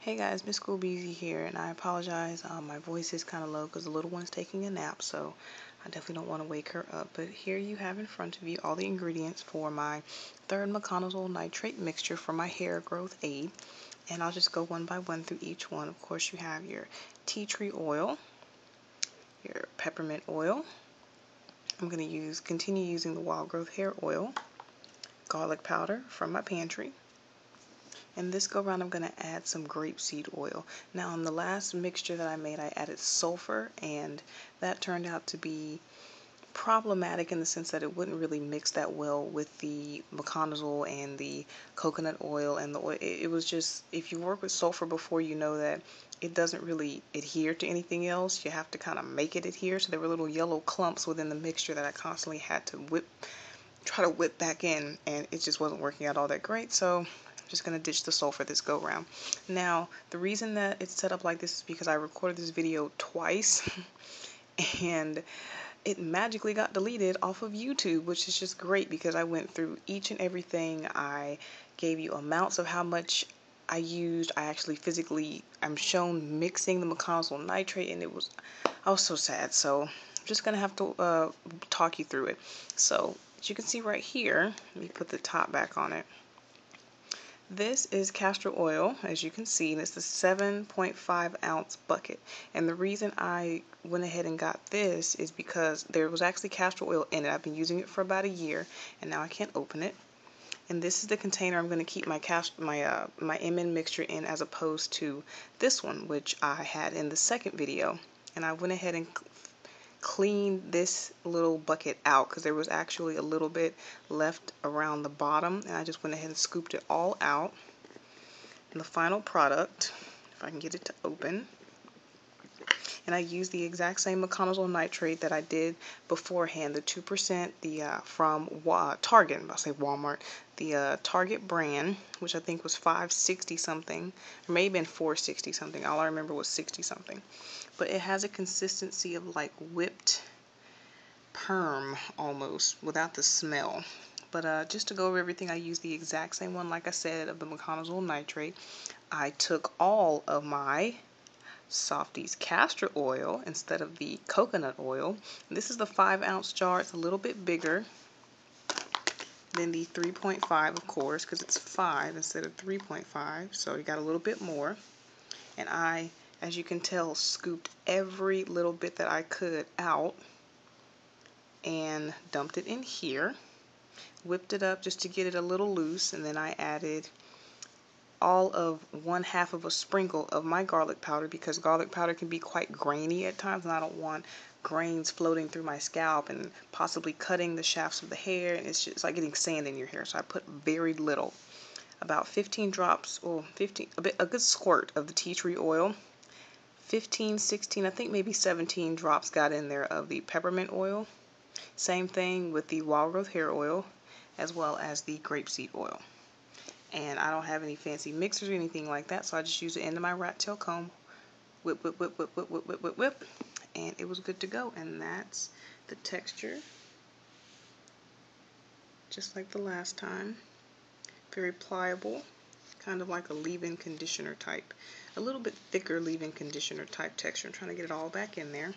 Hey guys, Miss School Beezy here, and I apologize. My voice is kind of low because the little one's taking a nap, so I definitely don't want to wake her up. But here you have in front of you all the ingredients for my third Miconazole nitrate mixture for my hair growth aid. And I'll just go one by one through each one. Of course, you have your tea tree oil, your peppermint oil. I'm going to continue using the wild growth hair oil, garlic powder from my pantry. And this go around I'm going to add some grape seed oil. Now in the last mixture that I made I added sulfur, and that turned out to be problematic in the sense that it wouldn't really mix that well with the Miconazole and the coconut oil and the oil. It was just, if you work with sulfur before, you know that it doesn't really adhere to anything else. You have to kind of make it adhere. So there were little yellow clumps within the mixture that I constantly had to try to whip back in, and it just wasn't working out all that great. So I'm just going to ditch the sulfur this go round. Now the reason that it's set up like this is because I recorded this video twice and it magically got deleted off of YouTube, which is just great because I went through each and everything. I gave you amounts of how much I used. I actually I'm shown mixing the Miconazole nitrate, and I was so sad. So I'm just gonna have to talk you through it. So as you can see right here, let me put the top back on it. This is castor oil, as you can see, and it's the 7.5 ounce bucket. And the reason I went ahead and got this is because there was actually castor oil in it. I've been using it for about a year, and now I can't open it. And this is the container I'm going to keep my MN mixture in, as opposed to this one, which I had in the second video. And I went ahead and cleaned this little bucket out because there was actually a little bit left around the bottom, and I just went ahead and scooped it all out. And the final product, if I can get it to open, and I used the exact same Miconazole nitrate that I did beforehand, the 2%, from Target, I'll say Walmart, the Target brand, which I think was $5.60 something, or maybe been $4.60 something. All I remember was 60 something. But it has a consistency of like whipped perm almost, without the smell. But just to go over everything, I used the exact same one, like I said, of the Miconazole nitrate. I took all of my Softees castor oil instead of the coconut oil. This is the 5 ounce jar. It's a little bit bigger than the 3.5, of course, because it's 5 instead of 3.5, so you got a little bit more. And I, as you can tell, scooped every little bit that I could out and dumped it in here, whipped it up just to get it a little loose, and then I added all of 1/2 of a sprinkle of my garlic powder, because garlic powder can be quite grainy at times, and I don't want grains floating through my scalp and possibly cutting the shafts of the hair, and it's like getting sand in your hair. So I put very little, about 15 drops, or a good squirt of the tea tree oil, 15, 16, I think maybe 17 drops got in there of the peppermint oil. Same thing with the wild growth hair oil, as well as the grape seed oil. And I don't have any fancy mixers or anything like that, so I just use the end of my rat tail comb, whip, whip, whip, whip, whip, whip, whip, whip, whip, and it was good to go. And that's the texture, just like the last time. Very pliable, kind of like a leave-in conditioner type, a little bit thicker leave-in conditioner type texture. I'm trying to get it all back in there.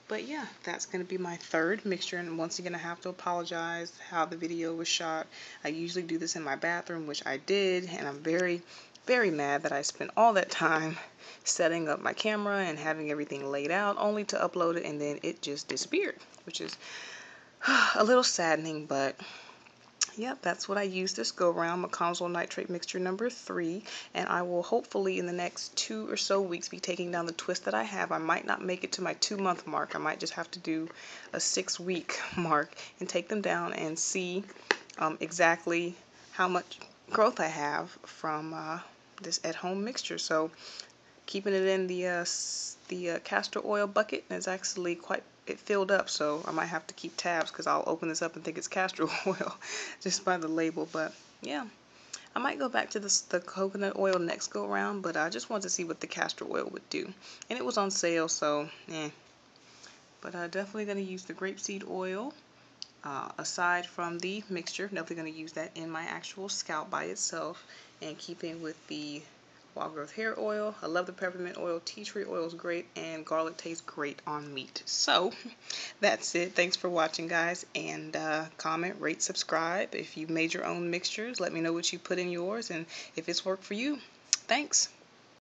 But yeah, that's going to be my third mixture, and once again I have to apologize how the video was shot. I usually do this in my bathroom, which I did, and I'm very, very mad that I spent all that time setting up my camera and having everything laid out only to upload it and then it just disappeared, which is a little saddening. But yep, that's what I used this go around, Miconazole nitrate mixture number 3, and I will hopefully in the next 2 or so weeks be taking down the twist that I have. I might not make it to my 2-month mark. I might just have to do a 6-week mark and take them down and see exactly how much growth I have from this at-home mixture. So keeping it in the castor oil bucket, and it's actually it filled up, so I might have to keep tabs because I'll open this up and think it's castor oil just by the label. But yeah, I might go back to the coconut oil next go around, but I just wanted to see what the castor oil would do, and it was on sale, so but I'm definitely going to use the grapeseed oil aside from the mixture. Definitely going to use that in my actual scalp by itself, and keeping with the wild growth hair oil. I love the peppermint oil. Tea tree oil is great, and garlic tastes great on meat. So that's it. Thanks for watching, guys, and comment, rate, subscribe. If you made your own mixtures, let me know what you put in yours and if it's worked for you. Thanks.